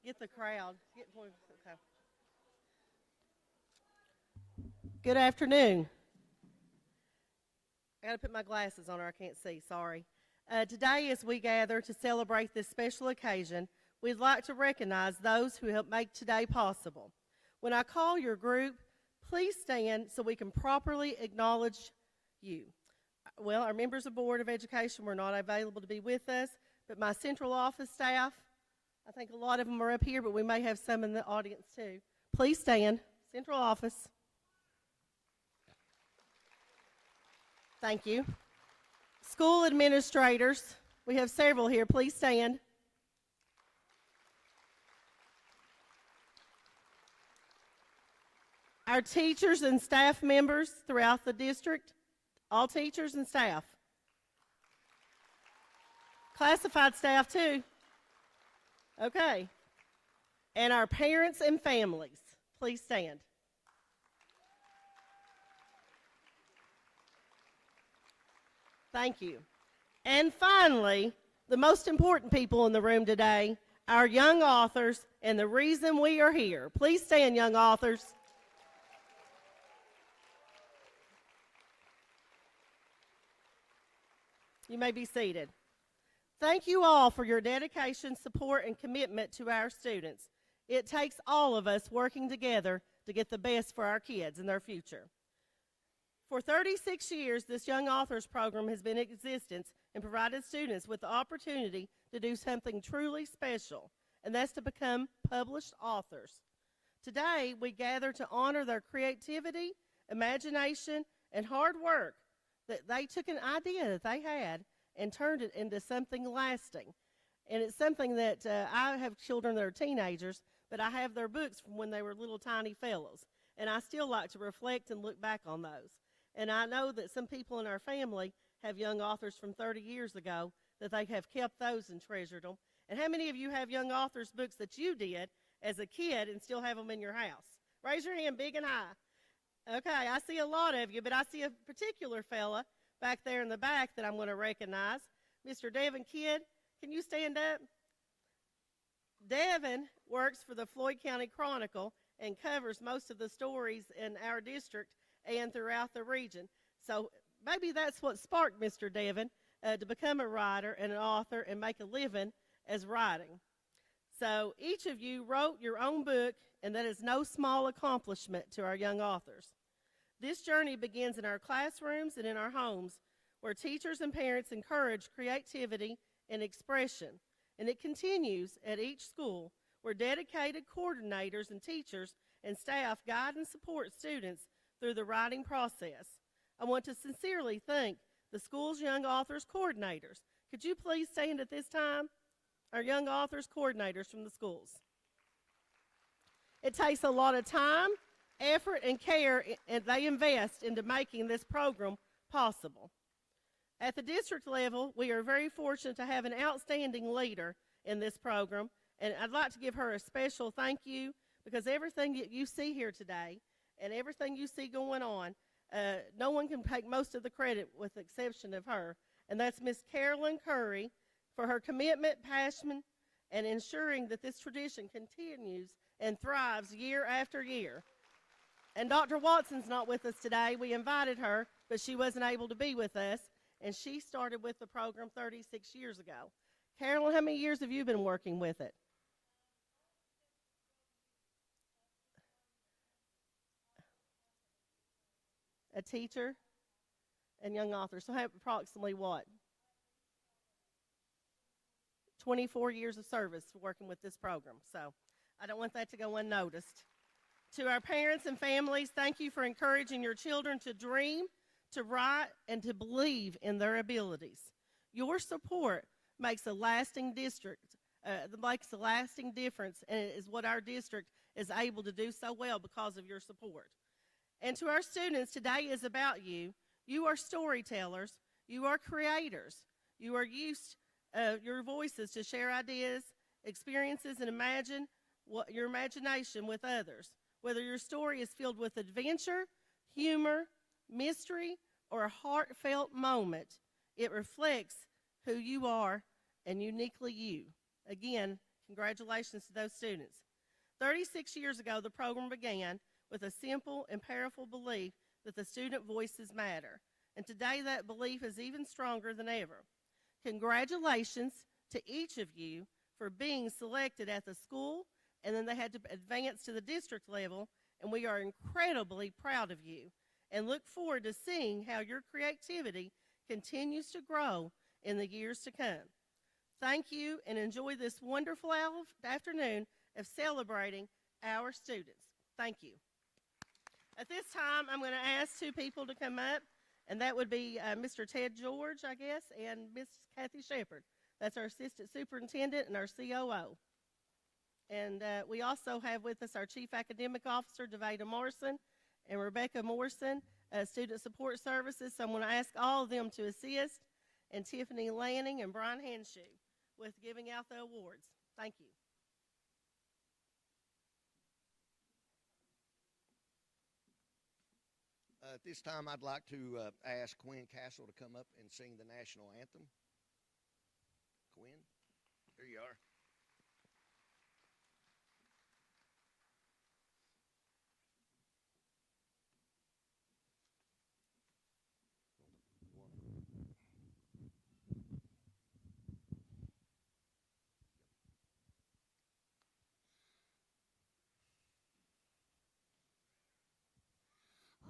Get the crowd. Okay. Good afternoon. I got to put my glasses on or I can't see. Sorry. Today, as we gather to celebrate this special occasion, we'd like to recognize those who helped make today possible. When I call your group, please stand so we can properly acknowledge you. Well, our members of Board of Education were not available to be with us, but my central office staff, I think a lot of them are up here, but we may have some in the audience too. Please stand. Central office. Thank you. School administrators, we have several here. Please stand. Our teachers and staff members throughout the district, all teachers and staff. Classified staff too. Okay. And our parents and families, please stand. Thank you. And finally, the most important people in the room today, our young authors and the reason we are here. Please stand, young authors. You may be seated. Thank you all for your dedication, support, and commitment to our students. It takes all of us working together to get the best for our kids and their future. For 36 years, this Young Authors Program has been in existence and provided students with the opportunity to do something truly special, and that's to become published authors. Today, we gather to honor their creativity, imagination, and hard work that they took an idea that they had and turned it into something lasting. And it's something that I have children that are teenagers, but I have their books from when they were little tiny fellows. And I still like to reflect and look back on those. And I know that some people in our family have young authors from 30 years ago that they have kept those and treasured them. And how many of you have young authors books that you did as a kid and still have them in your house? Raise your hand big and high. Okay, I see a lot of you, but I see a particular fella back there in the back that I'm going to recognize. Mr. Devin Kidd, can you stand up? Devin works for the Floyd County Chronicle and covers most of the stories in our district and throughout the region. So maybe that's what sparked Mr. Devin to become a writer and an author and make a living as writing. So each of you wrote your own book, and that is no small accomplishment to our young authors. This journey begins in our classrooms and in our homes, where teachers and parents encourage creativity and expression. And it continues at each school, where dedicated coordinators and teachers and staff guide and support students through the writing process. I want to sincerely thank the school's Young Authors Coordinators. Could you please stand at this time? Our Young Authors Coordinators from the schools. It takes a lot of time, effort, and care, and they invest into making this program possible. At the district level, we are very fortunate to have an outstanding leader in this program, and I'd like to give her a special thank you, because everything that you see here today and everything you see going on, no one can take most of the credit with the exception of her, and that's Miss Carolyn Curry for her commitment, passion, and ensuring that this tradition continues and thrives year after year. And Dr. Watson's not with us today. We invited her, but she wasn't able to be with us, and she started with the program 36 years ago. Carolyn, how many years have you been working with it? A teacher and young author. So approximately what? 24 years of service working with this program. So I don't want that to go unnoticed. To our parents and families, thank you for encouraging your children to dream, to write, and to believe in their abilities. Your support makes a lasting makes a lasting difference, and it is what our district is able to do so well because of your support. And to our students, today is about you. You are storytellers. You are creators. You are used your voices to share ideas, experiences, and imagine your imagination with others. Whether your story is filled with adventure, humor, mystery, or a heartfelt moment, it reflects who you are and uniquely you. Again, Congratulations to those students. 36 years ago, the program began with a simple and powerful belief that the student voices matter. And today that belief is even stronger than ever. Congratulations to each of you for being selected at the school, and then they had to advance to the district level, and we are incredibly proud of you and look forward to seeing how your creativity continues to grow in the years to come. Thank you, and enjoy this wonderful afternoon of celebrating our students. Thank you. At this time, I'm going to ask two people to come up, and that would be Mr. Ted George, I guess, and Miss Kathy Shepard. That's our assistant superintendent and our COO. And we also have with us our Chief Academic Officer, Devada Morrison, and Rebecca Morrison, Student Support Services. So I'm going to ask all of them to assist, and Tiffany Lanning and Brian Henshaw with giving out the awards. Thank you. At this time, I'd like to ask Quinn Castle to come up and sing the national anthem. Quinn, here you are.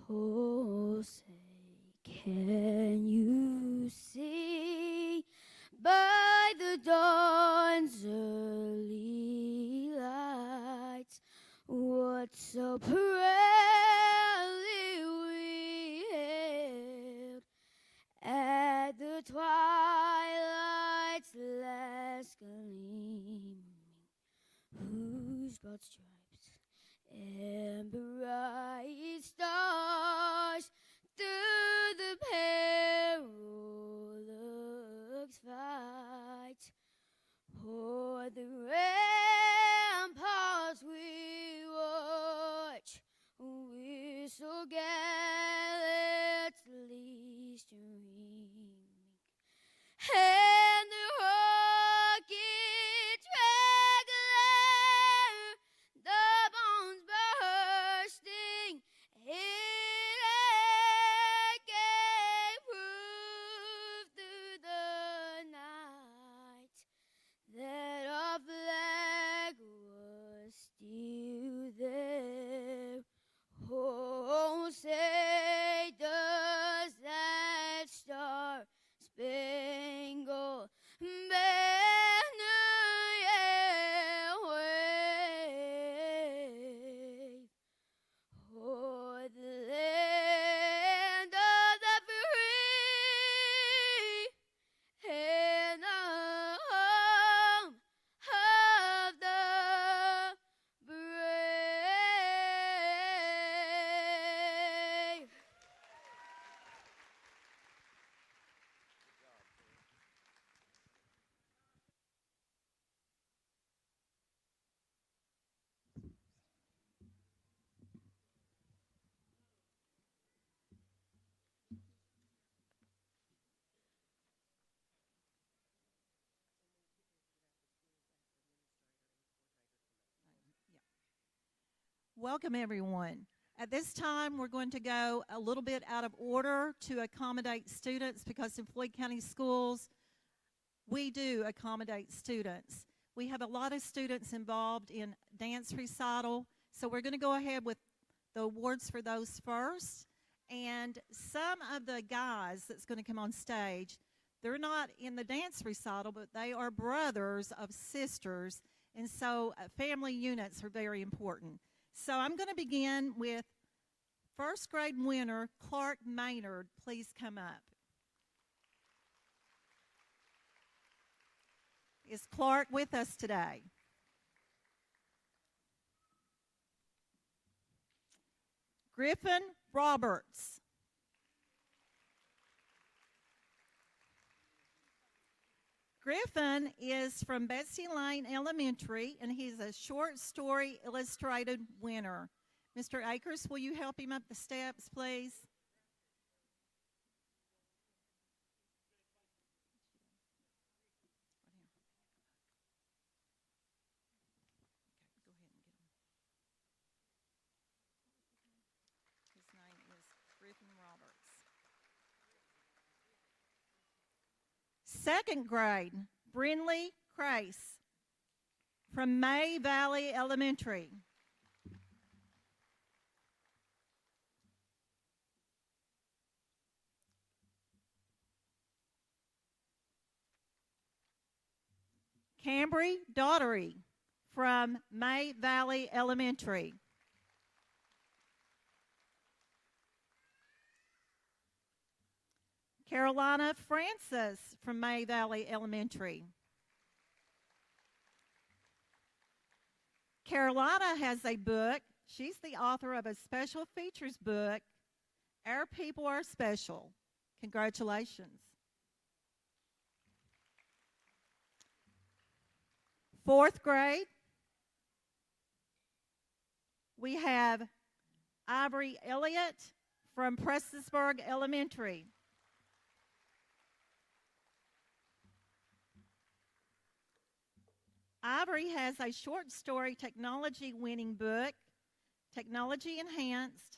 Oh, say, can you see by the dawn's early lights what so proudly we hailed at the twilight's last gleaming, whose broad stripes and bright stars through the perilous fight o'er the ramparts we watch, we're so gallantly streaming, and the rocket traveler, the bones bursting in air, gave proof through the night that our flag was still there. Oh, say does that star-spangled banner yet wave o'er the land of the free and the home of the brave. Welcome, everyone. At this time, we're going to go a little bit out of order to accommodate students because in Floyd County Schools, we do accommodate students. We have a lot of students involved in dance recital, so we're going to go ahead with the awards for those first. And some of the guys that's going to come on stage, they're not in the dance recital, but they are brothers of sisters, and so family units are very important. So I'm going to begin with first grade winner, Clark Maynard. Please come up. Is Clark with us today? Griffin Roberts. Griffin is from Betsy Lane Elementary, and he's a short story illustrated winner. Mr. Akers, will you help him up the steps, please? Second grade, Brinley Crace from May Valley Elementary. Cambry Daughtery from May Valley Elementary. Carolina Francis from May Valley Elementary. Carolina has a book. She's the author of a special features book, Our People Are Special. Congratulations. Fourth grade, we have Ivory Elliott from Prestonsburg Elementary. Ivory has a short story technology winning book, Technology Enhanced.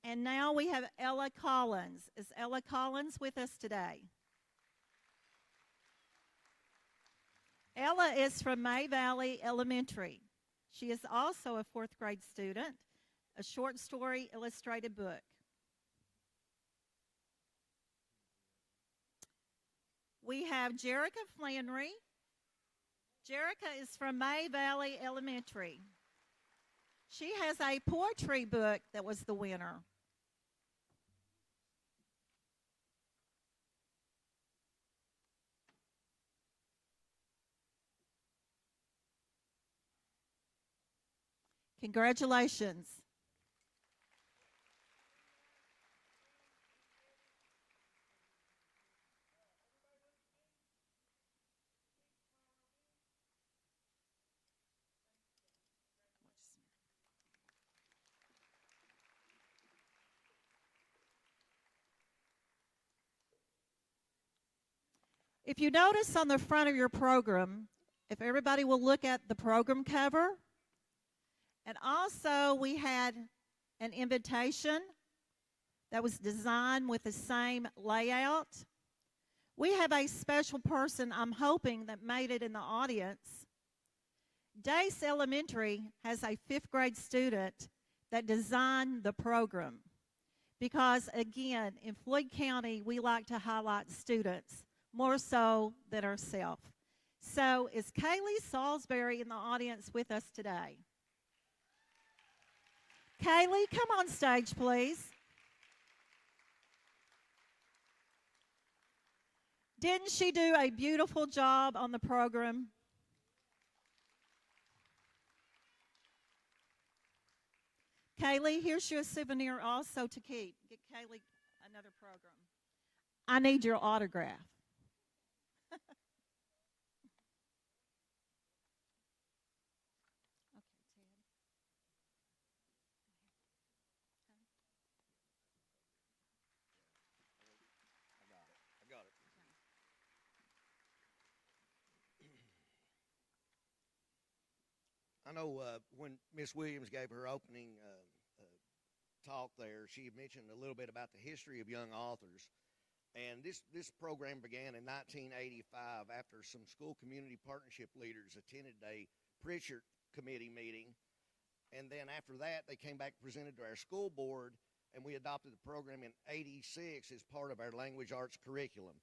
And now we have Ella Collins. Is Ella Collins with us today? Ella is from May Valley Elementary. She is also a fourth grade student, a short story illustrated book. We have Jerica Flannery. Jerica is from May Valley Elementary. She has a poetry book that was the winner. Congratulations. If you notice on the front of your program, if everybody will look at the program cover, and also we had an invitation that was designed with the same layout. We have a special person, I'm hoping, that made it in the audience. Dace Elementary has a fifth grade student that designed the program. Because again, in Floyd County, we like to highlight students more so than ourselves. So is Kaylee Salisbury in the audience with us today? Kaylee, come on stage, please. Didn't she do a beautiful job on the program? Kaylee, here's your souvenir also to keep. Get Kaylee another program. I need your autograph. I got it. I know when Miss Williams gave her opening talk there, she had mentioned a little bit about the history of young authors. And this program began in 1985 after some school community partnership leaders attended a Pritchard committee meeting. And then after that, they came back and presented to our school board, and we adopted the program in '86 as part of our language arts curriculum.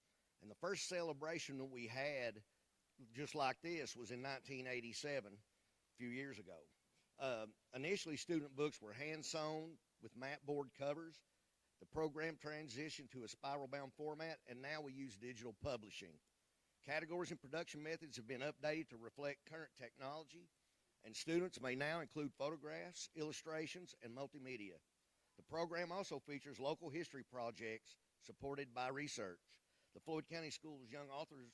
And the first celebration that we had, just like this, was in 1987, a few years ago. Initially, student books were hand-sewn with mat board covers. The program transitioned to a spiral-bound format, and now we use digital publishing. Categories and production methods have been updated to reflect current technology, and students may now include photographs, illustrations, and multimedia. The program also features local history projects supported by research. The Floyd County Schools Young Authors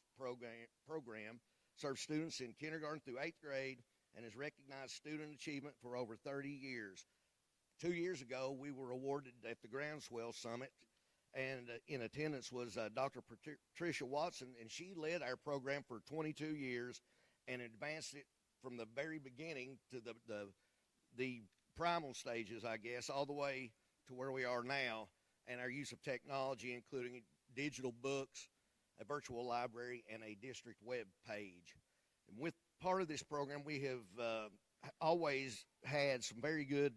program serves students in kindergarten through 8th grade and has recognized student achievement for over 30 years. 2 years ago, we were awarded at the Groundswell Summit, and in attendance was Dr. Patricia Watson, and she led our program for 22 years and advanced it from the very beginning to the primal stages, I guess, all the way to where we are now, and our use of technology, including digital books a virtual library, and a district web page. And with part of this program, we have always had some very good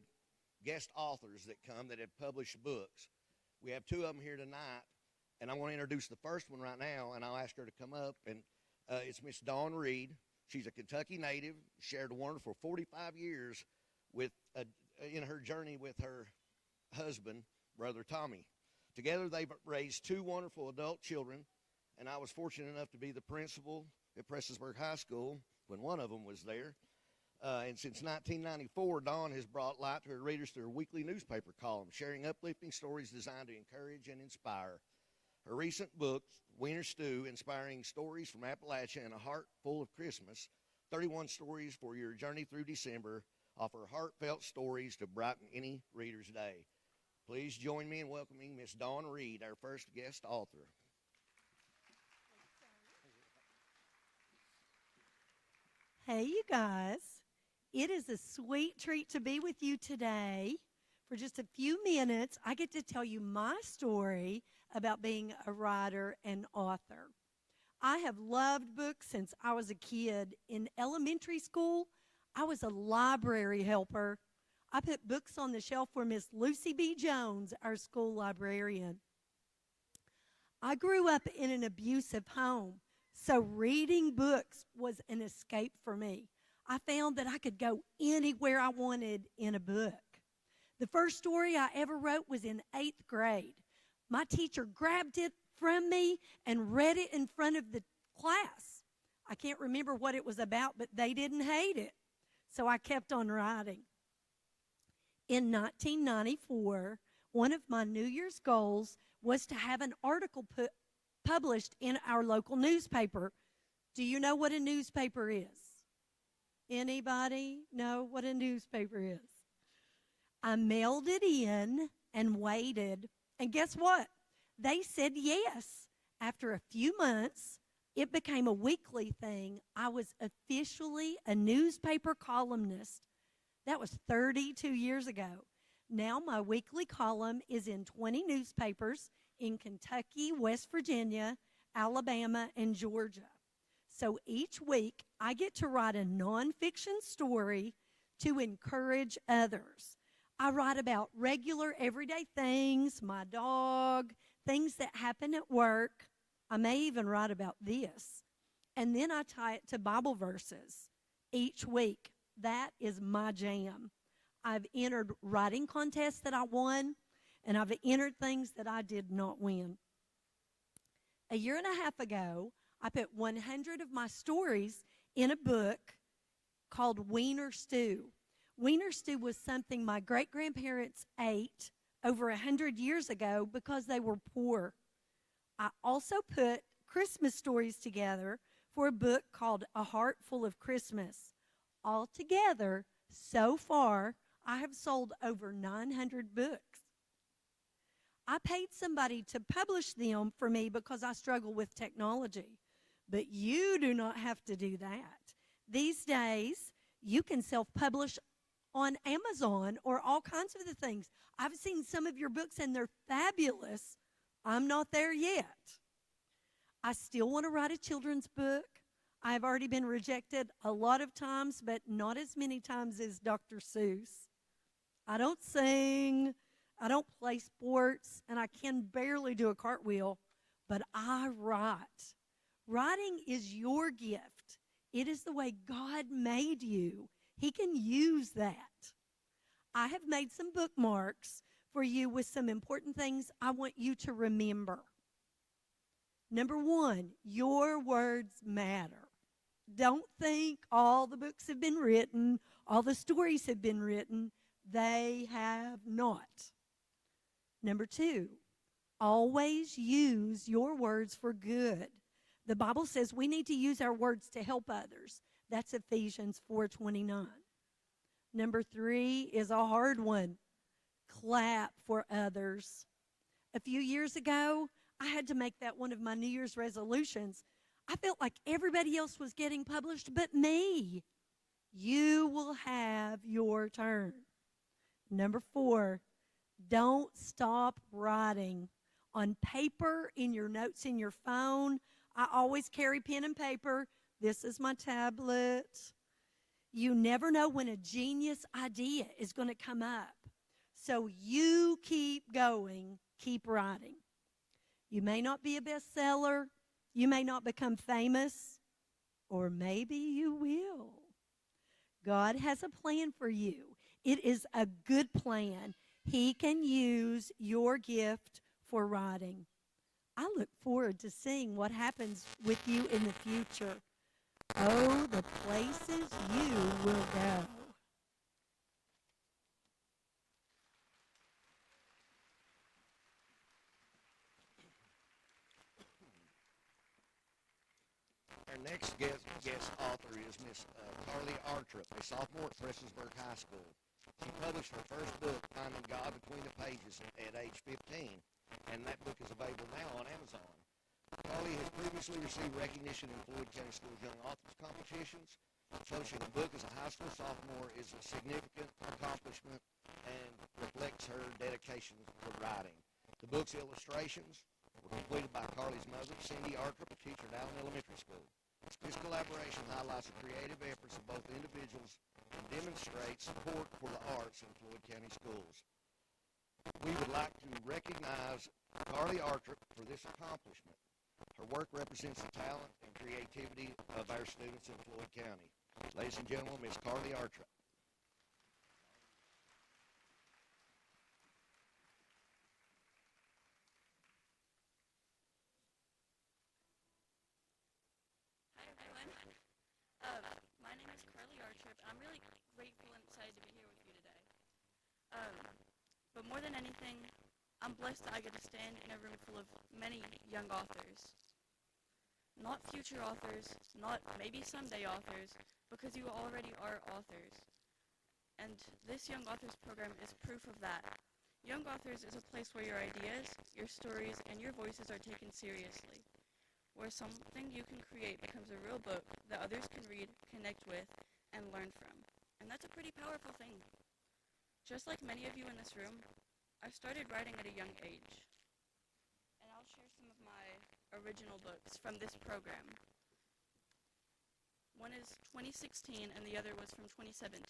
guest authors that come that have published books. We have two of them here tonight, and I want to introduce the first one right now, and I'll ask her to come up. And it's Miss Dawn Reed. She's a Kentucky native, shared a wonderful 45 years with in her journey with her husband, Brother Tommy. Together, they've raised two wonderful adult children, and I was fortunate enough to be the principal at Prestonsburg High School when one of them was there. And since 1994, Dawn has brought light to her readers through her weekly newspaper column, sharing uplifting stories designed to encourage and inspire. Her recent book, Winter Stew, Inspiring Stories from Appalachia and a Heart Full of Christmas, 31 Stories for Your Journey Through December, offer heartfelt stories to brighten any reader's day. Please join me in welcoming Miss Dawn Reed, our first guest author. Hey, you guys. It is a sweet treat to be with you today. For just a few minutes, I get to tell you my story about being a writer and author. I have loved books since I was a kid. In elementary school, I was a library helper. I put books on the shelf for Miss Lucy B. Jones, our school librarian. I grew up in an abusive home, so reading books was an escape for me. I found that I could go anywhere I wanted in a book. The first story I ever wrote was in 8th grade. My teacher grabbed it from me and read it in front of the class. I can't remember what it was about, but they didn't hate it, so I kept on writing. In 1994, one of my New Year's goals was to have an article published in our local newspaper. Do you know what a newspaper is? Anybody know what a newspaper is? I mailed it in and waited, and guess what? They said yes. After a few months, it became a weekly thing. I was officially a newspaper columnist. That was 32 years ago. Now my weekly column is in 20 newspapers in Kentucky, West Virginia, Alabama, and Georgia. So each week, I get to write a nonfiction story to encourage others. I write about regular, everyday things, my dog, things that happen at work. I may even write about this. And then I tie it to Bible verses each week. That is my jam. I've entered writing contests that I won, and I've entered things that I did not win. A year and a half ago, I put 100 of my stories in a book called Wiener Stew. Wiener Stew was something my great-grandparents ate over 100 years ago because they were poor. I also put Christmas stories together for a book called A Heart Full of Christmas. Altogether, so far, I have sold over 900 books. I paid somebody to publish them for me because I struggle with technology. But you do not have to do that. These days, you can self-publish on Amazon or all kinds of the things. I've seen some of your books, and they're fabulous. I'm not there yet. I still want to write a children's book. I've already been rejected a lot of times, but not as many times as Dr. Seuss. I don't sing, I don't play sports, and I can barely do a cartwheel, but I write. Writing is your gift. It is the way God made you. He can use that. I have made some bookmarks for you with some important things I want you to remember. Number one, your words matter. Don't think all the books have been written, all the stories have been written. They have not. Number two, always use your words for good. The Bible says we need to use our words to help others. That's Ephesians 4:29. Number three is a hard one. Clap for others. A few years ago, I had to make that one of my New Year's resolutions. I felt like everybody else was getting published but me. You will have your turn. Number four, don't stop writing. on paper, in your notes in your phone. I always carry pen and paper. This is my tablet. You never know when a genius idea is going to come up. So you keep going, keep writing. You may not be a bestseller, you may not become famous, or maybe you will. God has a plan for you. It is a good plan. He can use your gift for writing. I look forward to seeing what happens with you in the future. Oh, the places you will go. Our next guest author is Miss Carly Artrup, a sophomore at Prestonsburg High School. She published her first book, Finding God Between the Pages, at age 15, and that book is available now on Amazon. Carly has previously received recognition in Floyd County Schools Young Authors competitions. Publishing a book as a high school sophomore is a significant accomplishment and reflects her dedication to writing. The book's illustrations were completed by Carly's mother, Cindy Artrup, a teacher at Allen Elementary School. This collaboration highlights the creative efforts of both individuals and demonstrates support for the arts in Floyd County schools. We would like to recognize Carly Artrup for this accomplishment. Her work represents the talent and creativity of our students in Floyd County. Ladies and gentlemen, Miss Carly Artrup. Hi everyone. My name is Carly Artrup. I'm really grateful and excited to be here with you today. But more than anything, I'm blessed that I get to stand in a room full of many young authors. Not future authors, not maybe someday authors, because you already are authors. And this Young Authors program is proof of that. Young Authors is a place where your ideas, your stories, and your voices are taken seriously. Where something you can create becomes a real book that others can read, connect with, and learn from. And that's a pretty powerful thing. Just like many of you in this room, I started writing at a young age. And I'll share some of my original books from this program. One is 2016 and the other was from 2017.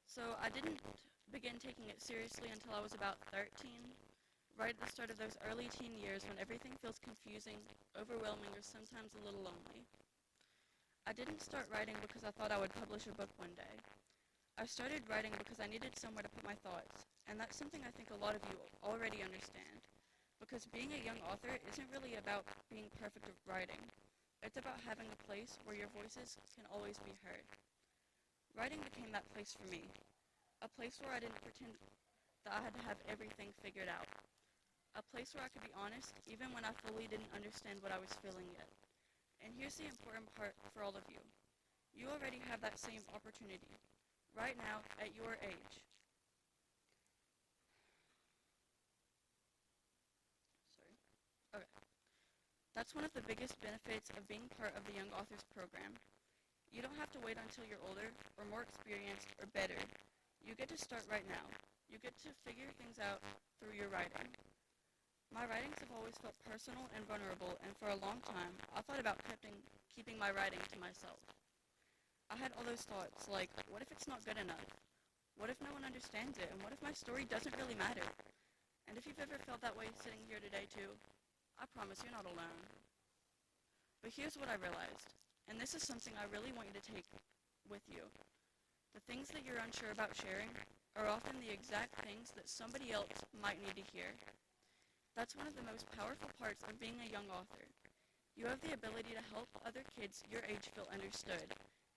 So I didn't begin taking it seriously until I was about 13, right at the start of those early teen years when everything feels confusing, overwhelming, or sometimes a little lonely. I didn't start writing because I thought I would publish a book one day. I started writing because I needed somewhere to put my thoughts, and that's something I think a lot of you already understand. Because being a young author isn't really about being perfect at writing. It's about having a place where your voices can always be heard. Writing became that place for me. A place where I didn't pretend that I had to have everything figured out. A place where I could be honest even when I fully didn't understand what I was feeling yet. And here's the important part for all of you. You already have that same opportunity, right now at your age. That's one of the biggest benefits of being part of the Young Authors program. You don't have to wait until you're older, or more experienced, or better. You get to start right now. You get to figure things out through your writing. My writings have always felt personal and vulnerable, and for a long time, I thought about keeping my writing to myself. I had all those thoughts, like, what if it's not good enough? What if no one understands it, and what if my story doesn't really matter? And if you've ever felt that way sitting here today too, I promise you're not alone. But here's what I realized, and this is something I really want you to take with you. The things that you're unsure about sharing are often the exact things that somebody else might need to hear. That's one of the most powerful parts of being a young author. You have the ability to help other kids your age feel understood,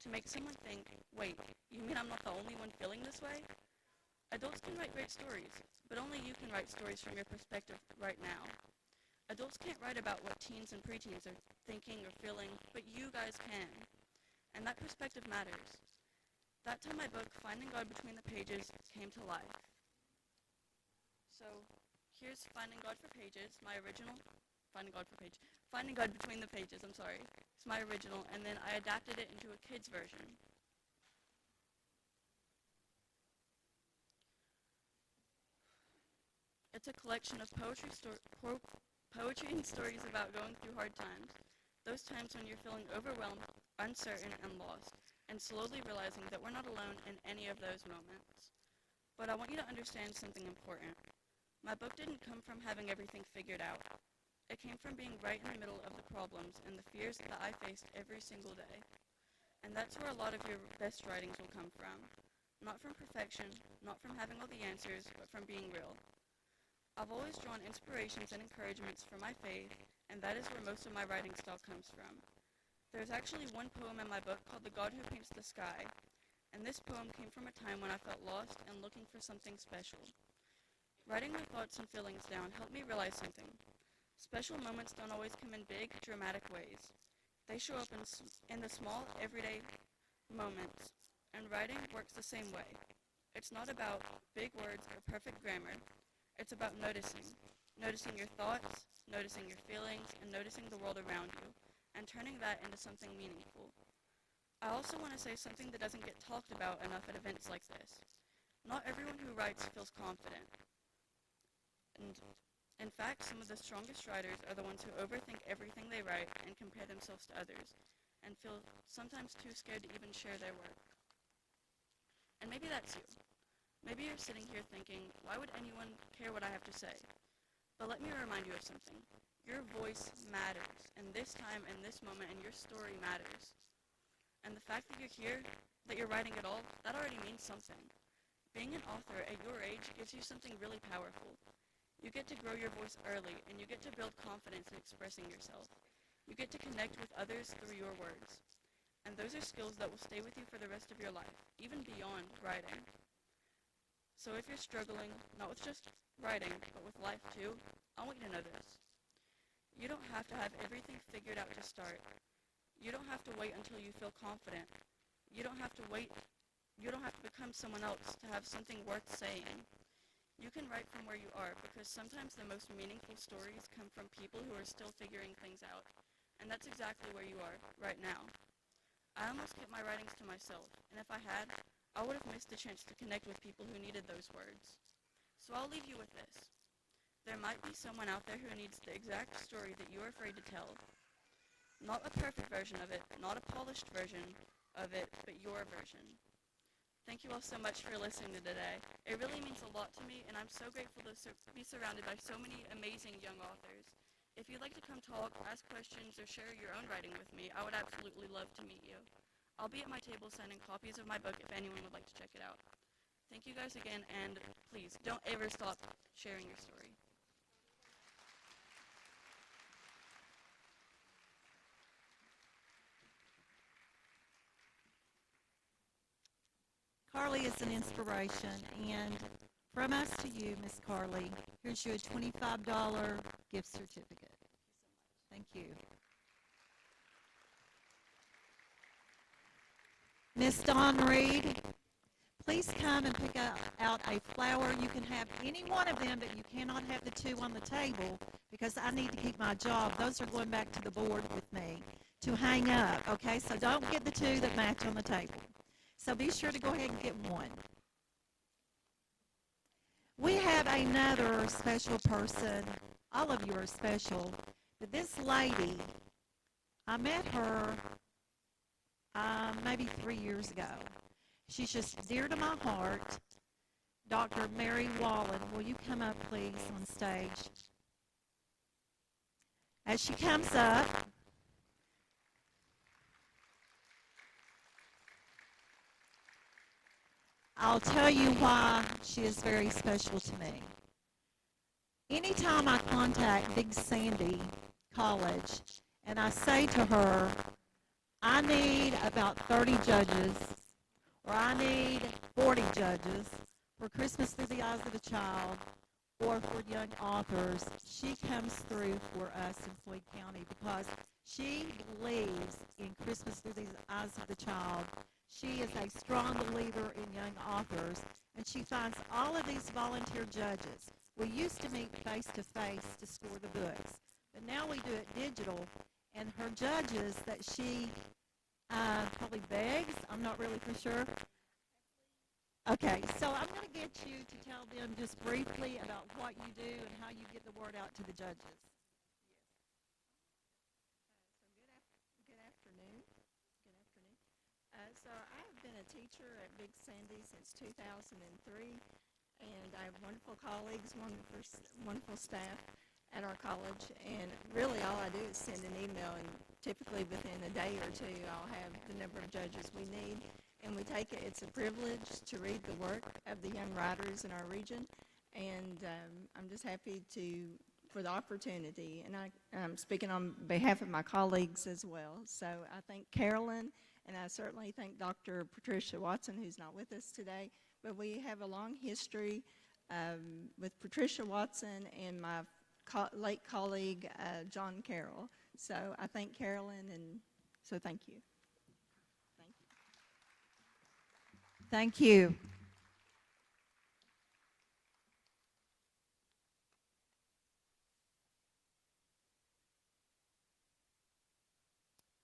to make someone think, wait, you mean I'm not the only one feeling this way? Adults can write great stories, but only you can write stories from your perspective right now. Adults can't write about what teens and preteens are thinking or feeling, but you guys can. And that perspective matters. That time my book, Finding God Between the Pages, came to life. So here's Finding God for Pages, my original, Finding God Between the Pages, I'm sorry. It's my original, and then I adapted it into a kid's version. It's a collection of poetry and stories about going through hard times. Those times when you're feeling overwhelmed, uncertain, and lost, and slowly realizing that we're not alone in any of those moments. But I want you to understand something important. My book didn't come from having everything figured out. It came from being right in the middle of the problems and the fears that I faced every single day. And that's where a lot of your best writings will come from. Not from perfection, not from having all the answers, but from being real. I've always drawn inspirations and encouragements from my faith, and that is where most of my writing style comes from. There's actually one poem in my book called The God Who Paints the Sky, and this poem came from a time when I felt lost and looking for something special. Writing my thoughts and feelings down helped me realize something. Special moments don't always come in big, dramatic ways. They show up in the small, everyday moments, and writing works the same way. It's not about big words or perfect grammar. It's about noticing your thoughts, noticing your feelings, and noticing the world around you, and turning that into something meaningful. I also want to say something that doesn't get talked about enough at events like this. Not everyone who writes feels confident. And in fact, some of the strongest writers are the ones who overthink everything they write and compare themselves to others, and feel sometimes too scared to even share their work. And maybe that's you. Maybe you're sitting here thinking, why would anyone care what I have to say? But let me remind you of something. Your voice matters, and this time and this moment and your story matters. And the fact that you're here, that you're writing at all, that already means something. Being an author at your age gives you something really powerful. You get to grow your voice early, and you get to build confidence in expressing yourself. You get to connect with others through your words. And those are skills that will stay with you for the rest of your life, even beyond writing. So if you're struggling, not with just writing, but with life too, I want you to know this. You don't have to have everything figured out to start. You don't have to wait until you feel confident. You don't have to become someone else to have something worth saying. You can write from where you are, because sometimes the most meaningful stories come from people who are still figuring things out. And that's exactly where you are, right now. I almost kept my writings to myself, and if I had, I would have missed the chance to connect with people who needed those words. So I'll leave you with this. There might be someone out there who needs the exact story that you're afraid to tell. Not a perfect version of it, not a polished version of it, but your version. Thank you all so much for listening today. It really means a lot to me, and I'm so grateful to be surrounded by so many amazing young authors. If you'd like to come talk, ask questions, or share your own writing with me, I would absolutely love to meet you. I'll be at my table signing copies of my book if anyone would like to check it out. Thank you guys again, and please, don't ever stop sharing your story. Carly is an inspiration, and from us to you, Miss Carly, here's your $25 gift certificate. Thank you. Miss Dawn Reed, please come and pick out a flower. You can have any one of them, but you cannot have the two on the table because I need to keep my job. Those are going back to the board with me to hang up, okay? So don't get the two that match on the table. So be sure to go ahead and get one. We have another special person. All of you are special. But this lady, I met her maybe 3 years ago. She's just dear to my heart. Dr. Mary Wallen, will you come up, please, on stage? As she comes up, I'll tell you why she is very special to me. Anytime I contact Big Sandy College and I say to her, I need about 30 judges, or I need 40 judges for Christmas Through the Eyes of a Child, or for young authors, she comes through for us in Floyd County because she believes in Christmas Through the Eyes of the Child. She is a strong believer in young authors, and she finds all of these volunteer judges. We used to meet face-to-face to score the books, but now we do it digital, and her judges that she probably begs, I'm not really for sure. Okay, so I'm going to get you to tell them just briefly about what you do and how you get the word out to the judges. Good afternoon. Good afternoon. So I have been a teacher at Big Sandy since 2003, and I have wonderful colleagues, wonderful staff at our college. And really, all I do is send an email, and typically within a day or two, I'll have the number of judges we need. And we take it. It's a privilege to read the work of the young writers in our region, and I'm just happy for the opportunity. And I'm speaking on behalf of my colleagues as well. So I thank Carolyn, and I certainly thank Dr. Patricia Watson, who's not with us today. But we have a long history with Patricia Watson and my late colleague, John Carroll. So I thank Carolyn, and so thank you. Thank you.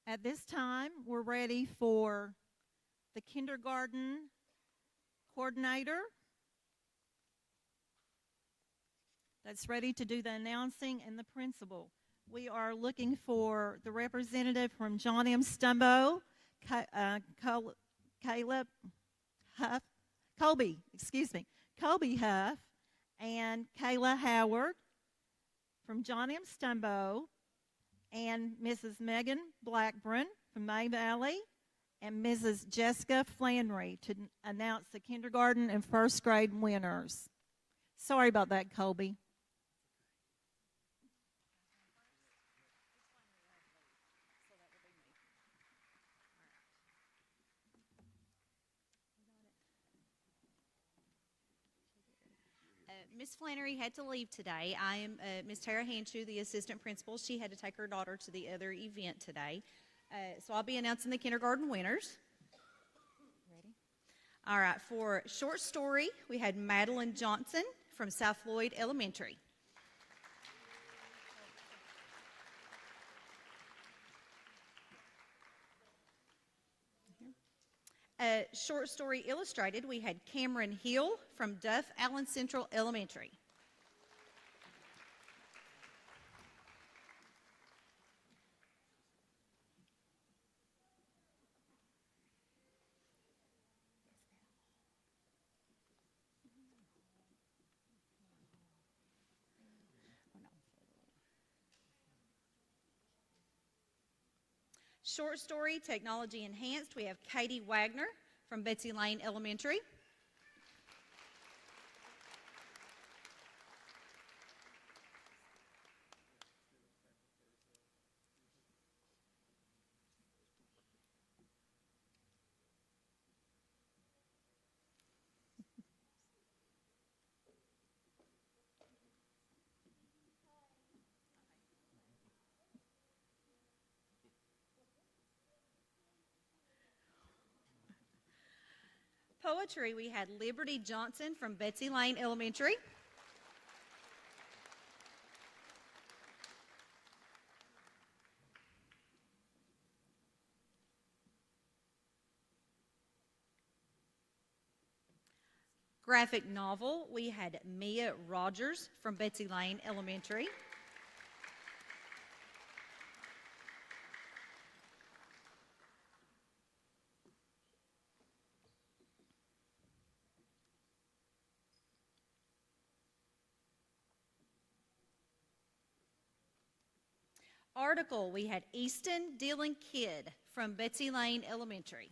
At this time, we're ready for the kindergarten coordinator that's ready to do the announcing, and the principal. We are looking for the representative from John M. Stumbo, Caleb Huff, Colby Huff, and Kayla Howard from John M. Stumbo, and Mrs. Megan Blackburn from May Valley, and Mrs. Jessica Flannery to announce the kindergarten and first grade winners. Sorry about that, Colby. Miss Flannery had to leave today. I am Miss Tara Hanshu, the assistant principal. She had to take her daughter to the other event today. So I'll be announcing the kindergarten winners. Ready? All right, for short story, we had Madeline Johnson from South Floyd Elementary. Short story illustrated, we had Cameron Hill from Duff Allen Central Elementary. Short story, technology enhanced, we have Katie Wagner from Betsy Lane Elementary. Poetry, we had Liberty Johnson from Betsy Lane Elementary. Graphic novel, we had Mia Rogers from Betsy Lane Elementary. Article, we had Easton Dillon Kidd from Betsy Lane Elementary.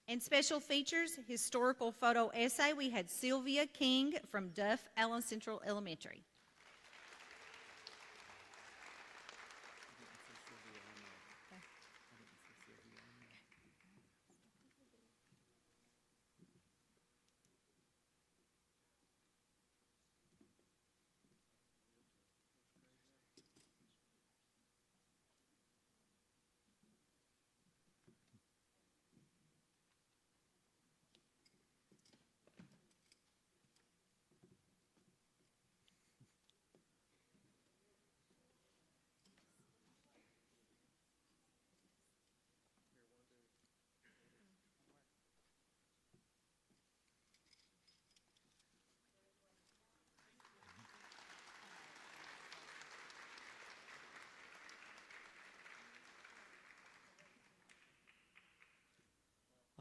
And special features, historical photo essay, we had Sylvia King from Duff Allen Central Elementary.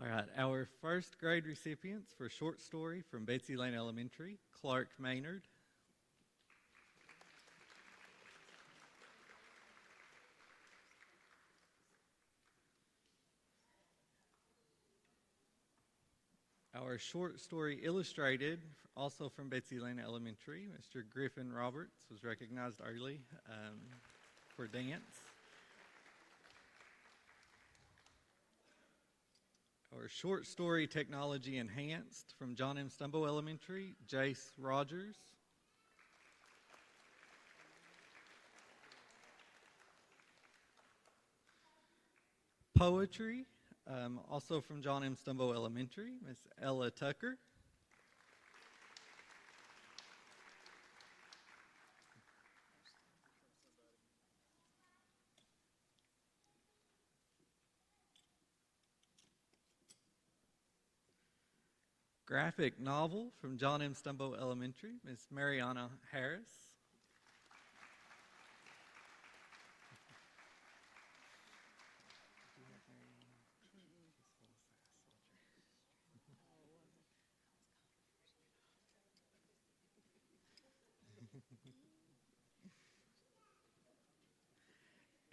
All right, our first grade recipients for short story from Betsy Lane Elementary, Clark Maynard. Our short story illustrated, also from Betsy Lane Elementary, Mr. Griffin Roberts was recognized early for dance. Our short story technology enhanced from John M. Stumbo Elementary, Jace Rogers. Poetry, also from John M. Stumbo Elementary, Miss Ella Tucker. Graphic novel from John M. Stumbo Elementary, Miss Mariana Harris.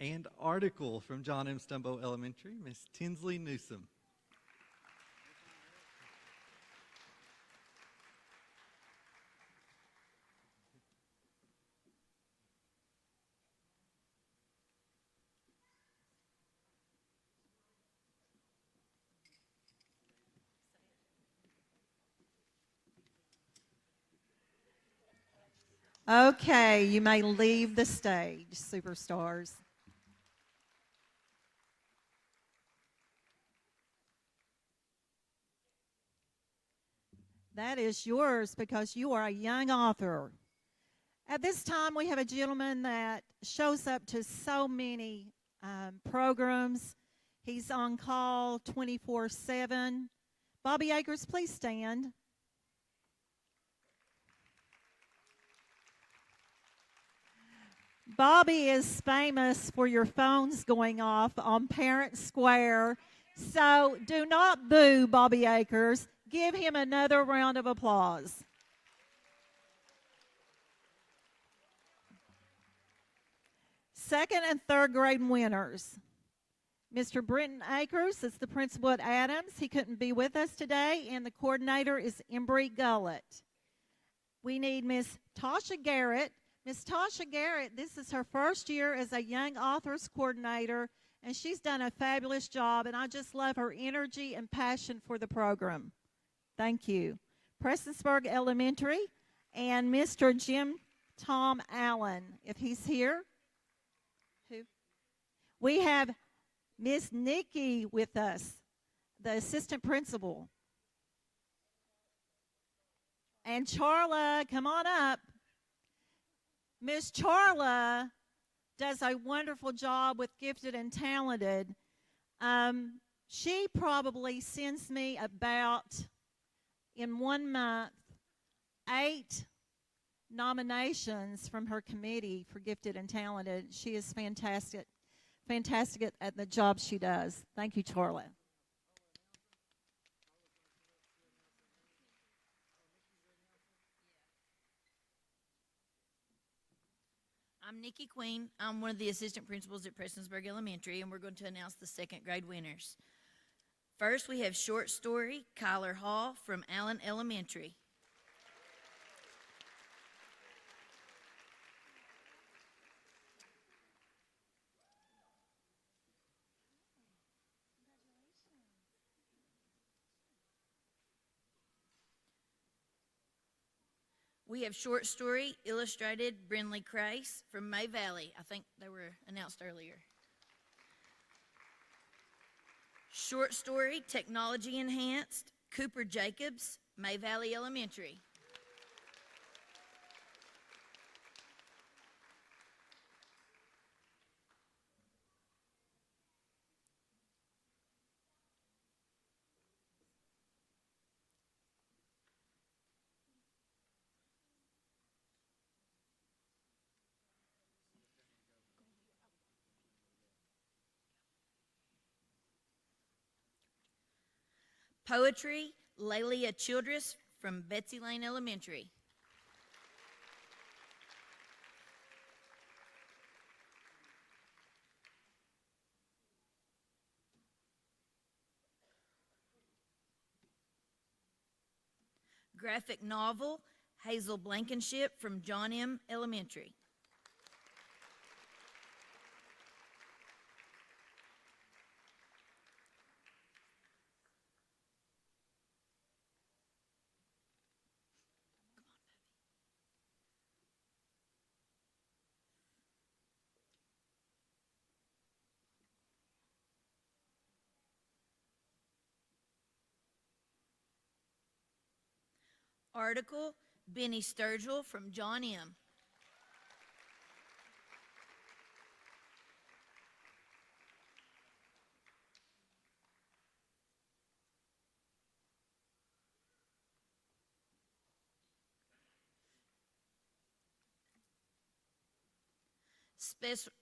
And article from John M. Stumbo Elementary, Miss Tinsley Newsom. Okay, you may leave the stage, superstars. That is yours because you are a young author. At this time, we have a gentleman that shows up to so many programs. He's on call 24/7. Bobby Akers, please stand. Bobby is famous for your phones going off on Parent Square. So do not boo Bobby Akers. Give him another round of applause. Second and third grade winners. Mr. Brenton Akers is the principal at Adams. He couldn't be with us today, and the coordinator is Embry Gullett. We need Miss Tasha Garrett. Miss Tasha Garrett, this is her first year as a young authors coordinator, and she's done a fabulous job, and I just love her energy and passion for the program. Thank you. Prestonsburg Elementary and Mr. Jim Tom Allen, if he's here. Who? We have Miss Nikki with us, the assistant principal. And Charla, come on up. Miss Charla does a wonderful job with gifted and talented. She probably sends me about, in 1 month, 8 nominations from her committee for gifted and talented. She is fantastic at the job she does. Thank you, Charla. I'm Nikki Queen. I'm one of the assistant principals at Prestonsburg Elementary, and we're going to announce the second grade winners. First, we have short story, Kyler Hall from Allen Elementary. We have short story, illustrated, Brinley Crace from May Valley. I think they were announced earlier. Short story, technology enhanced, Cooper Jacobs, May Valley Elementary. Poetry, Lelia Childress from Betsy Lane Elementary. Graphic novel, Hazel Blankenship from John M. Elementary. Article, Benny Sturgill from John M.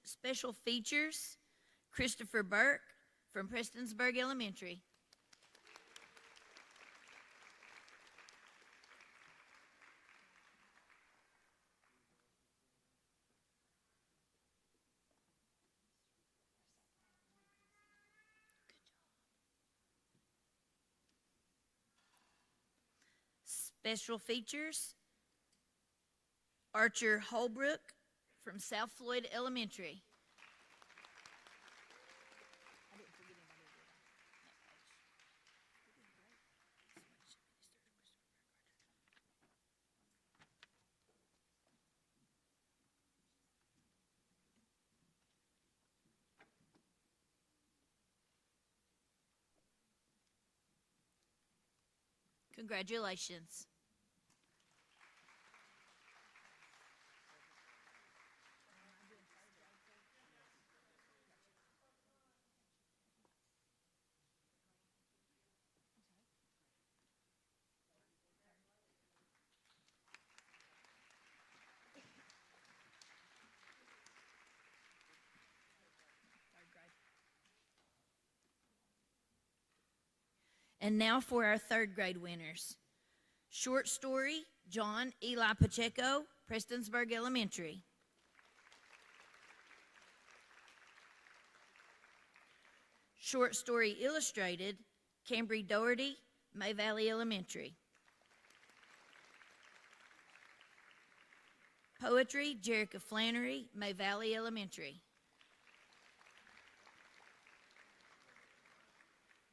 Special features, Christopher Burke from Prestonsburg Elementary. Special features, Archer Holbrook from South Floyd Elementary. Congratulations. And now for our third grade winners. Short story, John Eli Pacheco, Prestonsburg Elementary. Short story illustrated, Cambry Doherty, May Valley Elementary. Poetry, Jerica Flannery, May Valley Elementary.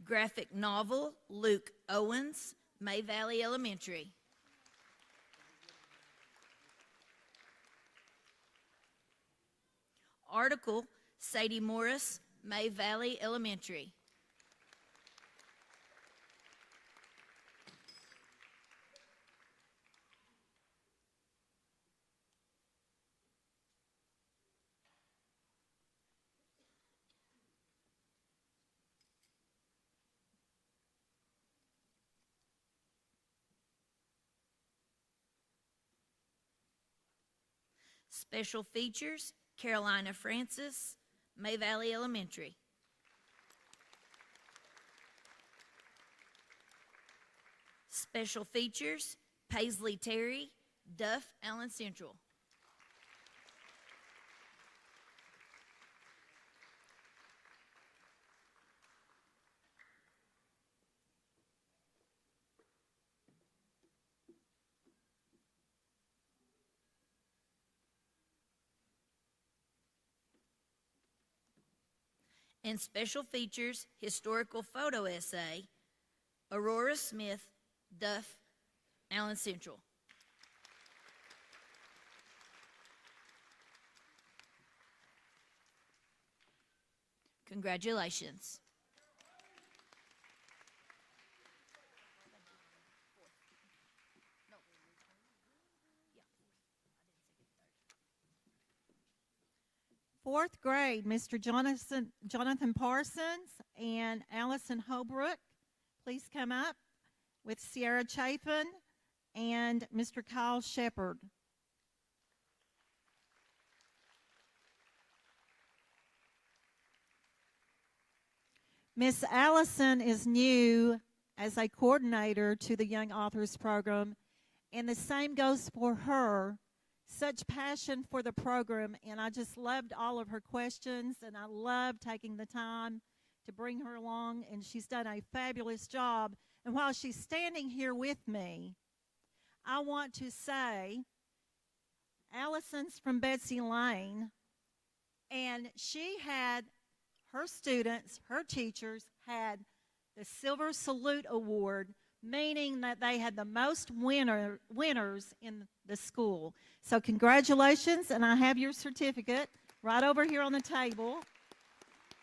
Graphic novel, Luke Owens, May Valley Elementary. Article, Sadie Morris, May Valley Elementary. Special features, Carolina Francis, May Valley Elementary. Special features, Paisley Terry, Duff Allen Central. And special features, historical photo essay, Aurora Smith, Duff, Allen Central. Congratulations. Fourth grade, Mr. Jonathan Parsons and Allison Holbrook, please come up with Sierra Chapin and Mr. Kyle Shepard. Miss Allison is new as a coordinator to the Young Authors Program. And the same goes for her. Such passion for the program, and I just loved all of her questions, and I loved taking the time to bring her along, and she's done a fabulous job. And while she's standing here with me, I want to say Allison's from Betsy Lane, and she had her students, her teachers, had the Silver Salute Award, meaning that they had the most winners in the school. So congratulations, and I have your certificate right over here on the table.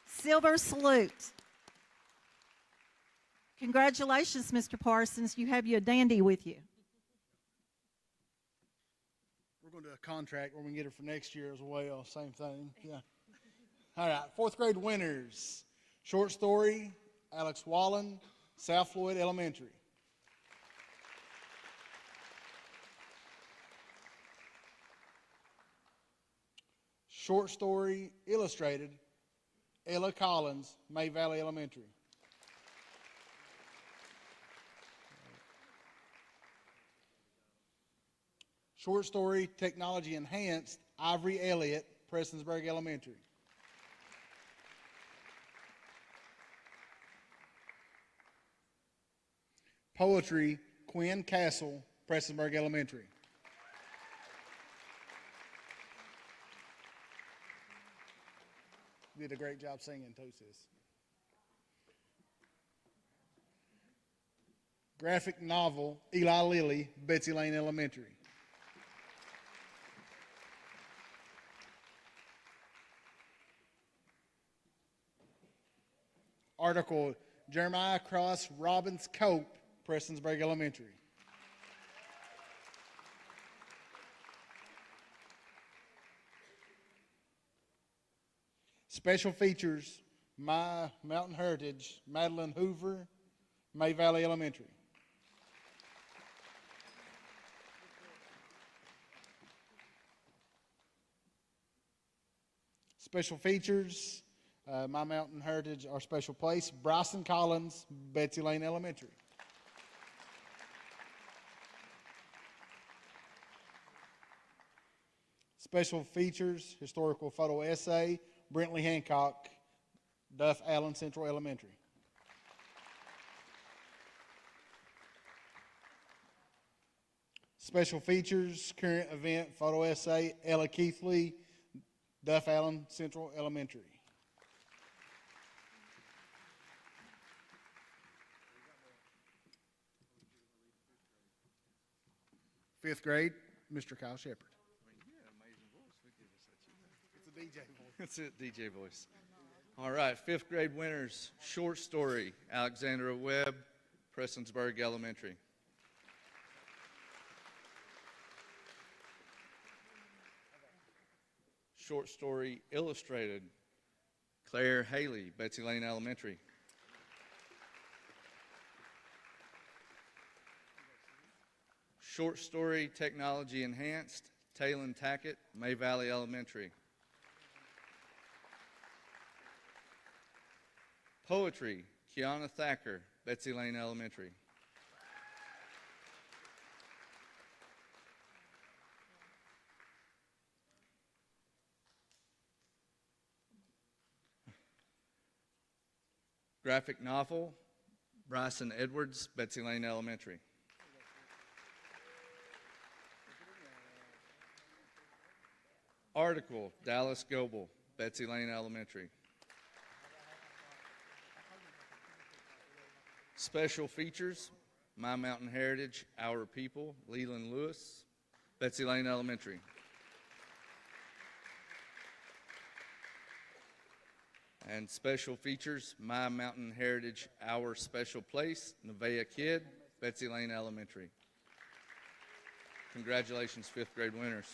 Silver Salute. Congratulations, Mr. Parsons. You have your dandy with you. We're going to do a contract where we can get it for next year as well. Same thing. Yeah. All right. Fourth grade winners. Short story, Alex Wallen, South Floyd Elementary. Short story, illustrated, Ella Collins, May Valley Elementary. Short story, technology enhanced, Ivory Elliott, Prestonsburg Elementary. Poetry, Quinn Castle, Prestonsburg Elementary. Did a great job singing too, sis. Graphic novel, Eli Lilly, Betsy Lane Elementary. Article, Jeremiah Cross Robbins Cope, Prestonsburg Elementary. Special features, My Mountain Heritage, Madeline Hoover, May Valley Elementary. Special features, My Mountain Heritage, Our Special Place, Bryson Collins, Betsy Lane Elementary. Special features, historical photo essay, Brentley Hancock, Duff Allen Central Elementary. Special features, current event, photo essay, Ella Keithley, Duff Allen Central Elementary. Fifth grade, Mr. Kyle Shepard. It's a DJ voice. That's it, DJ voice. All right, fifth grade winners. Short story, Alexandra Webb, Prestonsburg Elementary. Short story, illustrated, Claire Haley, Betsy Lane Elementary. Short story, technology enhanced, Talon Tackett, May Valley Elementary. Poetry, Kiana Thacker, Betsy Lane Elementary. Graphic novel, Bryson Edwards, Betsy Lane Elementary. Article, Dallas Goebel, Betsy Lane Elementary. Special features, My Mountain Heritage, Our People, Leland Lewis, Betsy Lane Elementary. And special features, My Mountain Heritage, Our Special Place, Nevaeh Kidd, Betsy Lane Elementary. Congratulations, fifth grade winners.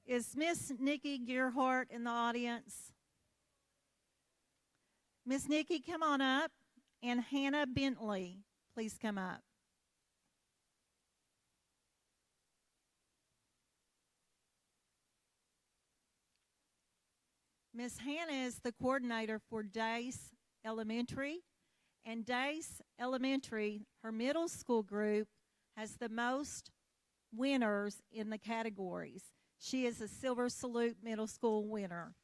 Is Miss Nikki Gearhart in the audience? Miss Nikki, come on up. And Hannah Bentley, please come up. Miss Hannah is the coordinator for Dace Elementary. And Dace Elementary, her middle school group, has the most winners in the categories. She is a Silver Salute Middle School winner.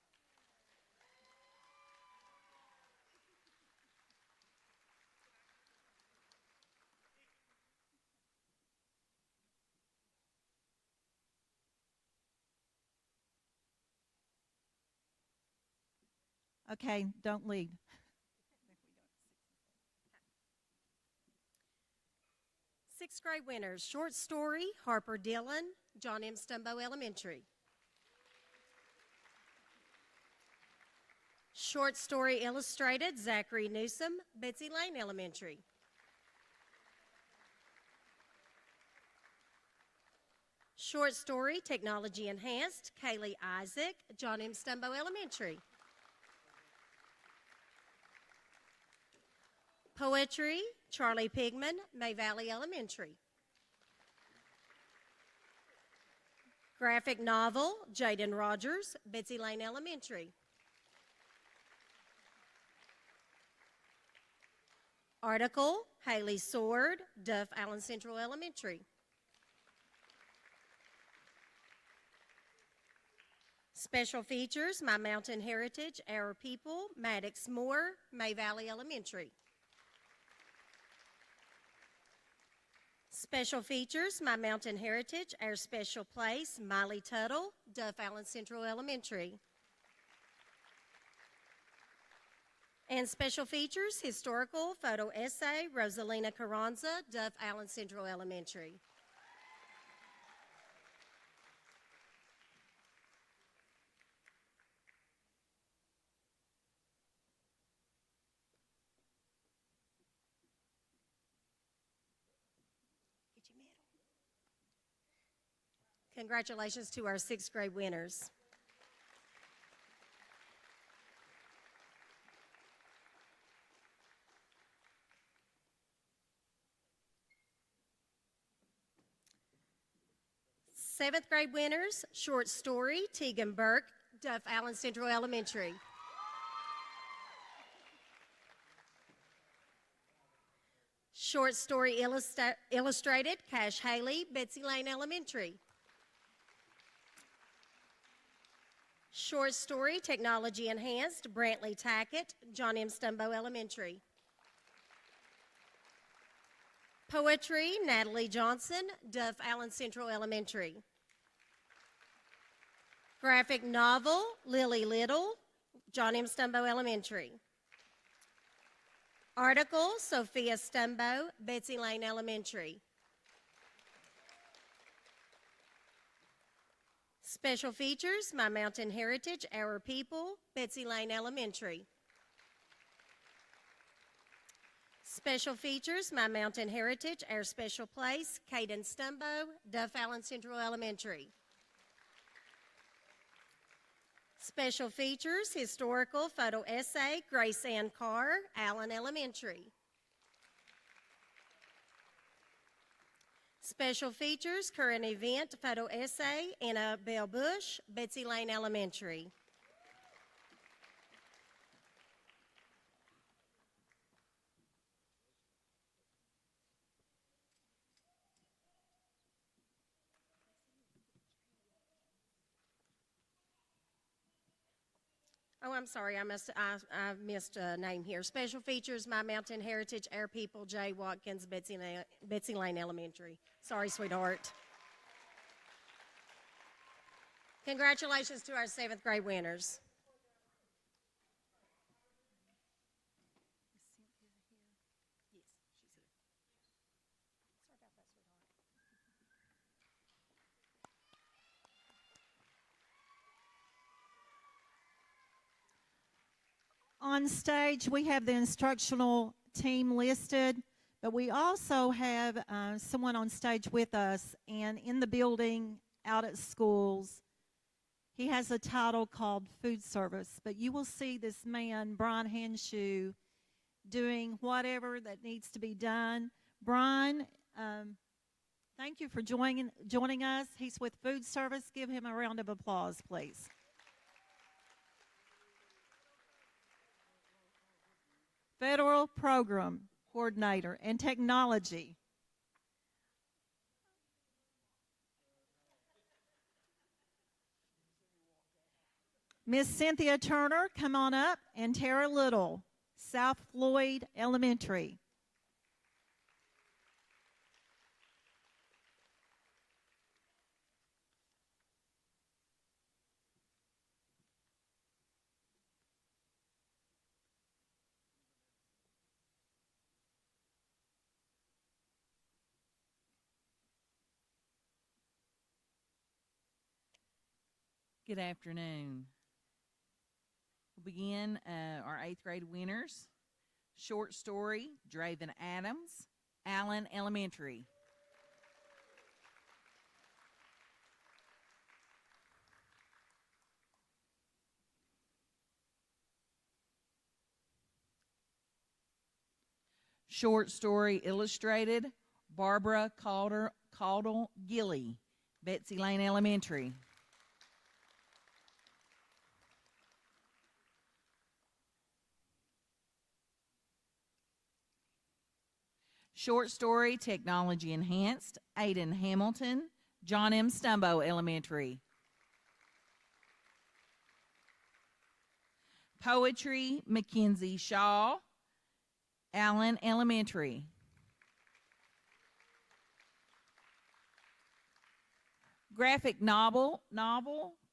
Okay, don't leave. Sixth grade winners, short story, Harper Dillon, John M. Stumbo Elementary. Short story illustrated, Zachary Newsom, Betsy Lane Elementary. Short story, technology enhanced, Kaylee Isaac, John M. Stumbo Elementary. Poetry, Charlie Pigman, May Valley Elementary. Graphic novel, Jaden Rogers, Betsy Lane Elementary. Article, Haley Sword, Duff Allen Central Elementary. Special features, My Mountain Heritage, Our People, Maddox Moore, May Valley Elementary. Special features, My Mountain Heritage, Our Special Place, Miley Tuttle, Duff Allen Central Elementary. And special features, historical photo essay, Rosalina Carranza, Duff Allen Central Elementary. Congratulations to our sixth grade winners. Seventh grade winners, short story, Tegan Burke, Duff Allen Central Elementary. Short story illustrated, Cash Haley, Betsy Lane Elementary. Short story, technology enhanced, Brantley Tackett, John M. Stumbo Elementary. Poetry, Natalie Johnson, Duff Allen Central Elementary. Graphic novel, Lily Little, John M. Stumbo Elementary. Article, Sophia Stumbo, Betsy Lane Elementary. Special features, My Mountain Heritage, Our People, Betsy Lane Elementary. Special features, My Mountain Heritage, Our Special Place, Caden Stumbo, Duff Allen Central Elementary. Special features, historical photo essay, Grace Ann Carr, Allen Elementary. Special features, current event, photo essay, Anna Bell Bush, Betsy Lane Elementary. Oh, I'm sorry, I missed a name here. Special features, My Mountain Heritage, Our People, Jay Watkins, Betsy Lane Elementary. Sorry, sweetheart. Congratulations to our seventh grade winners. On stage, we have the instructional team listed, but we also have someone on stage with us and in the building, out at schools, He has a title called food service, but you will see this man, Brian Hanshoe, doing whatever that needs to be done. Brian, thank you for joining us. He's with food service. Give him a round of applause, please. Federal Program Coordinator and Technology. Miss Cynthia Turner, come on up, and Tara Little, South Floyd Elementary. Good afternoon. We'll begin our 8th grade winners. Short story, Draven Adams, Allen Elementary. Short story illustrated, Barbara Caudle Gilly, Betsy Lane Elementary. Short story, technology enhanced, Aiden Hamilton, John M. Stumbo Elementary. Poetry, Mackenzie Shaw, Allen Elementary. Graphic novel,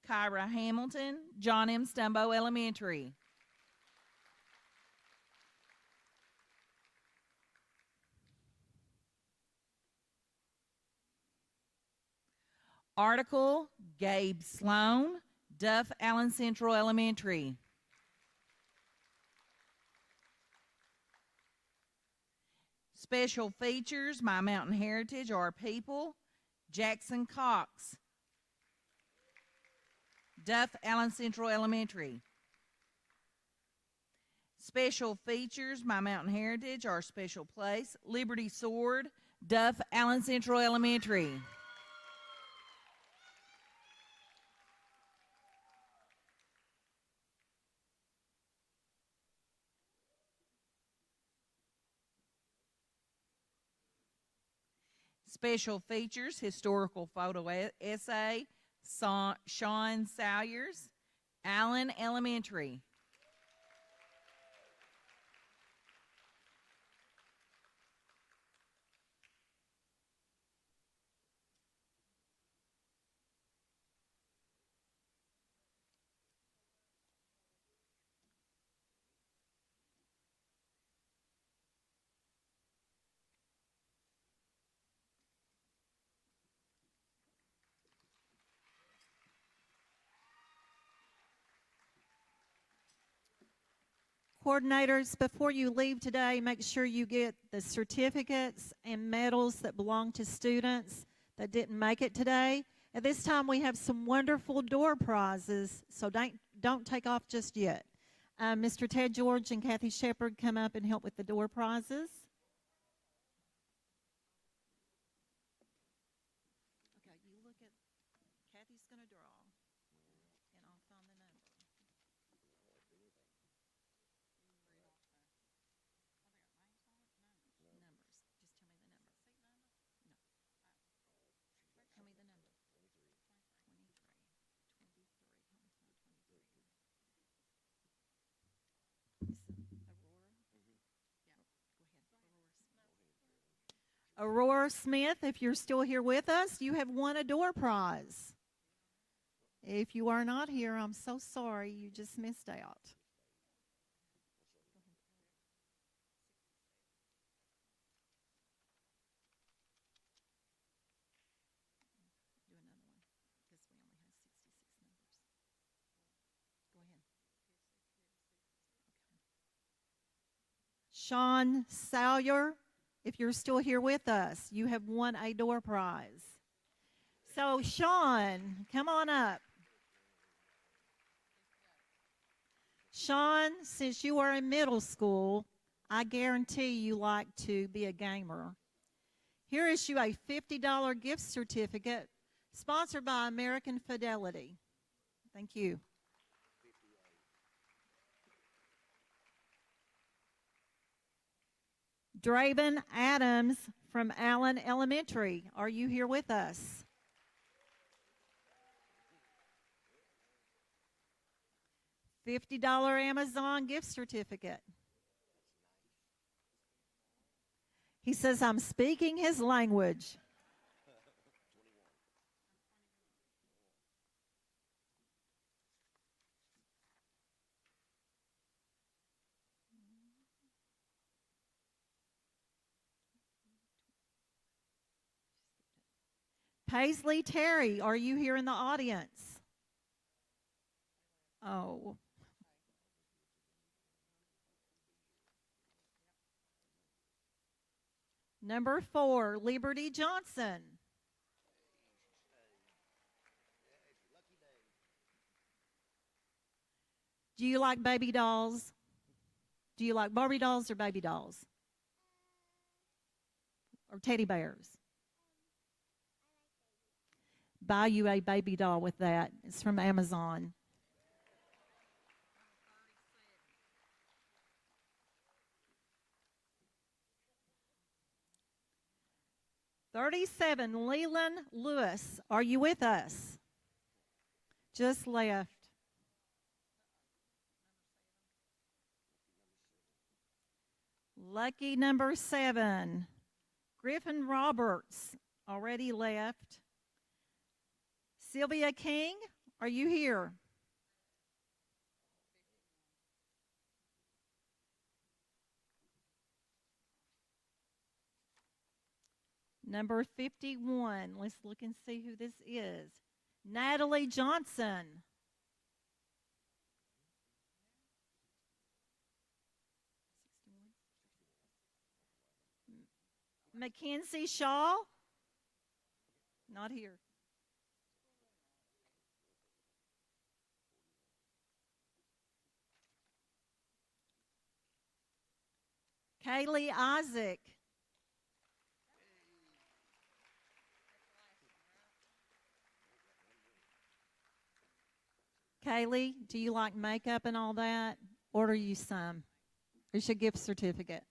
Kyra Hamilton, John M. Stumbo Elementary. Article, Gabe Sloan, Duff Allen Central Elementary. Special features, My Mountain Heritage, Our People, Jackson Cox, Duff Allen Central Elementary. Special features, My Mountain Heritage, Our Special Place, Liberty Sword, Duff Allen Central Elementary. Special features, historical photo essay, Sean Salyers, Allen Elementary. Coordinators, before you leave today, make sure you get the certificates and medals that belong to students that didn't make it today. At this time, we have some wonderful door prizes, so don't take off just yet. Mr. Ted George and Kathy Shepard come up and help with the door prizes. Okay, you look at, Kathy's going to draw, and I'll find the number. Aurora Smith, if you're still here with us, you have won a door prize. If you are not here, I'm so sorry. You just missed out. Do another one because we only have 66 numbers. Go ahead. Okay. Sean Salyer, if you're still here with us, you have won a door prize. So, Sean, come on up. Sean, since you are in middle school, I guarantee you like to be a gamer. Here is you a $50 gift certificate sponsored by American Fidelity. Thank you. Draven Adams from Allen Elementary. Are you here with us? $50 Amazon gift certificate. He says, I'm speaking his language. Paisley Terry, are you here in the audience? Oh. Number 4, Liberty Johnson. Do you like baby dolls? Do you like Barbie dolls or baby dolls? Or teddy bears? Buy you a baby doll with that. It's from Amazon. $37, Leland Lewis. Are you with us? Just left. Lucky number 7, Griffin Roberts. Already left. Sylvia King, are you here? Number 51. Let's look and see who this is. Natalie Johnson. Mackenzie Shaw? Not here. Kaylee Isaac. Kaylee, do you like makeup and all that? Order you some. Here's your gift certificate.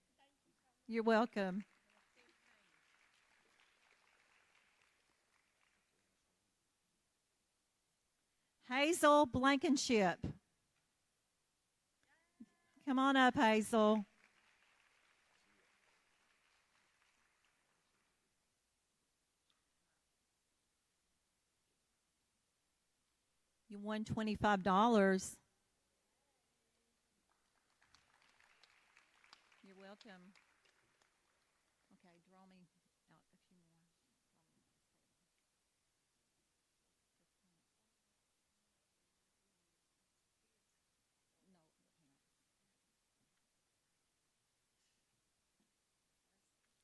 You're welcome. Hazel Blankenship. Come on up, Hazel. You won $25. You're welcome. Okay, draw me out a few more.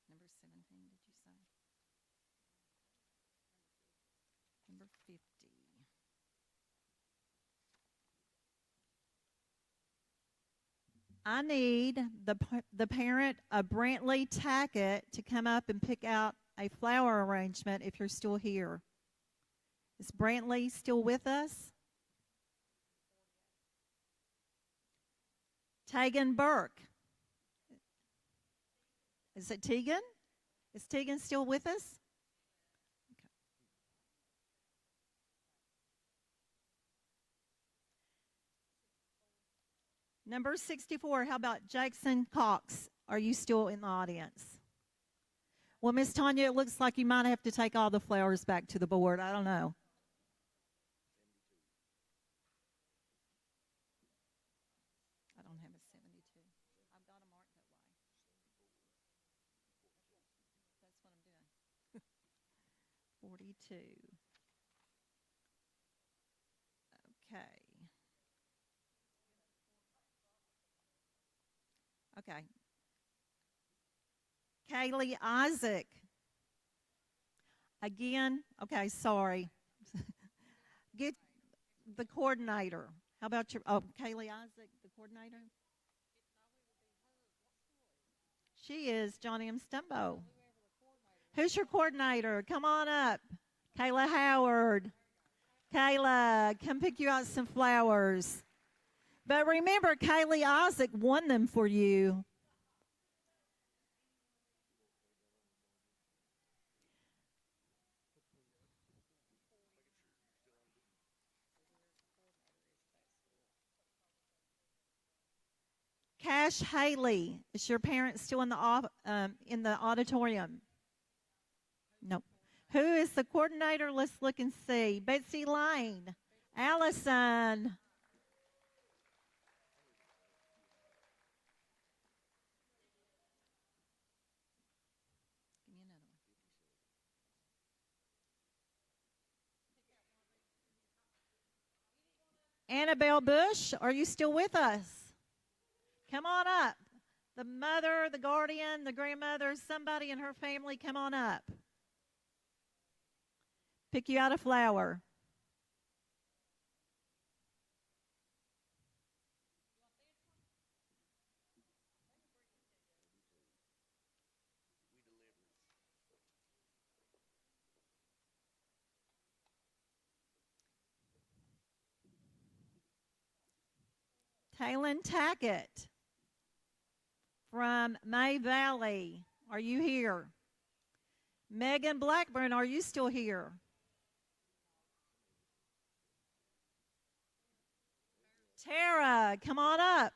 Number 17, did you say? Number 50. I need the parent of Brantley Tackett to come up and pick out a flower arrangement if you're still here. Is Brantley still with us? Tegan Burke. Is it Tegan? Is Tegan still with us? Okay. Number 64, how about Jackson Cox? Are you still in the audience? Well, Miss Tanya, it looks like you might have to take all the flowers back to the board. I don't know. I don't have a 72. I've got them marked that way. That's what I'm doing. 42. Okay. Okay. Kaylee Isaac. Again, okay, sorry. Get the coordinator. How about your, Kaylee Isaac, the coordinator? She is Johnny M. Stumbo. Who's your coordinator? Come on up. Kayla Howard. Kayla, come pick you out some flowers. But remember, Kaylee Isaac won them for you. Cash Haley, is your parent still in the auditorium? No. Who is the coordinator? Let's look and see. Betsy Lane, Allison. Give me another one. Annabelle Bush, are you still with us? Come on up. The mother, the guardian, the grandmother, somebody in her family, come on up. Pick you out a flower. Talon Tackett from May Valley, are you here? Megan Blackburn, are you still here? Tara, come on up.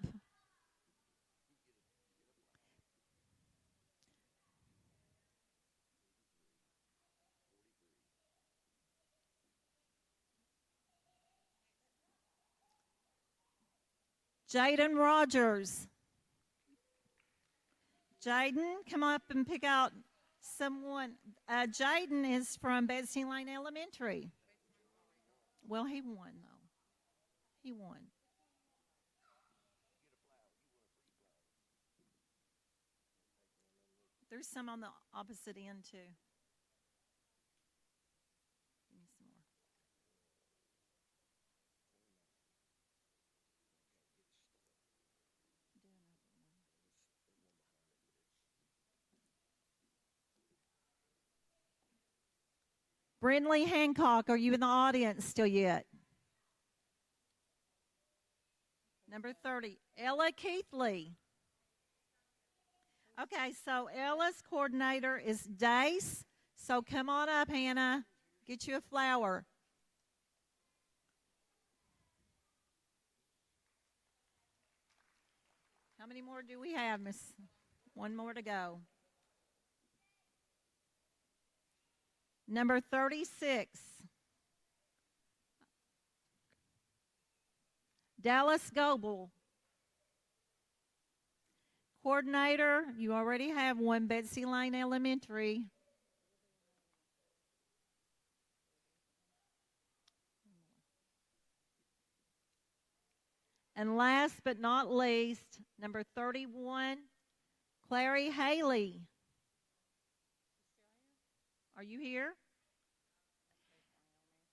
Jaden Rogers. Jaden, come up and pick out someone. Jaden is from Betsy Lane Elementary. Well, he won, though. He won. There's some on the opposite end, too. Give me some more. Brindley Hancock, are you in the audience still yet? Number 30, Ella Keithley. Okay, so Ella's coordinator is Dace. So come on up, Hannah. Get you a flower. How many more do we have, Miss? One more to go. Number 36. Dallas Goebel. Coordinator, you already have one, Betsy Lane Elementary. And last but not least, number 31, Clary Haley. Are you here?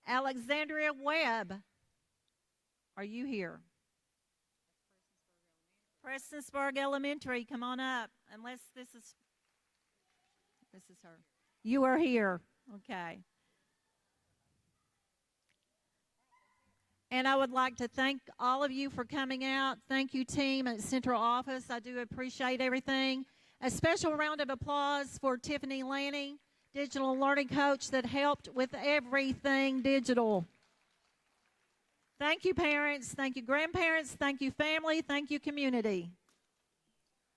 Alexandria Webb. Are you here? Prestonsburg Elementary, come on up. Unless this is her. You are here. Okay. And I would like to thank all of you for coming out. Thank you, team at Central Office. I do appreciate everything. A special round of applause for Tiffany Lanning, digital learning coach that helped with everything digital. Thank you, parents. Thank you, grandparents. Thank you, family. Thank you, community.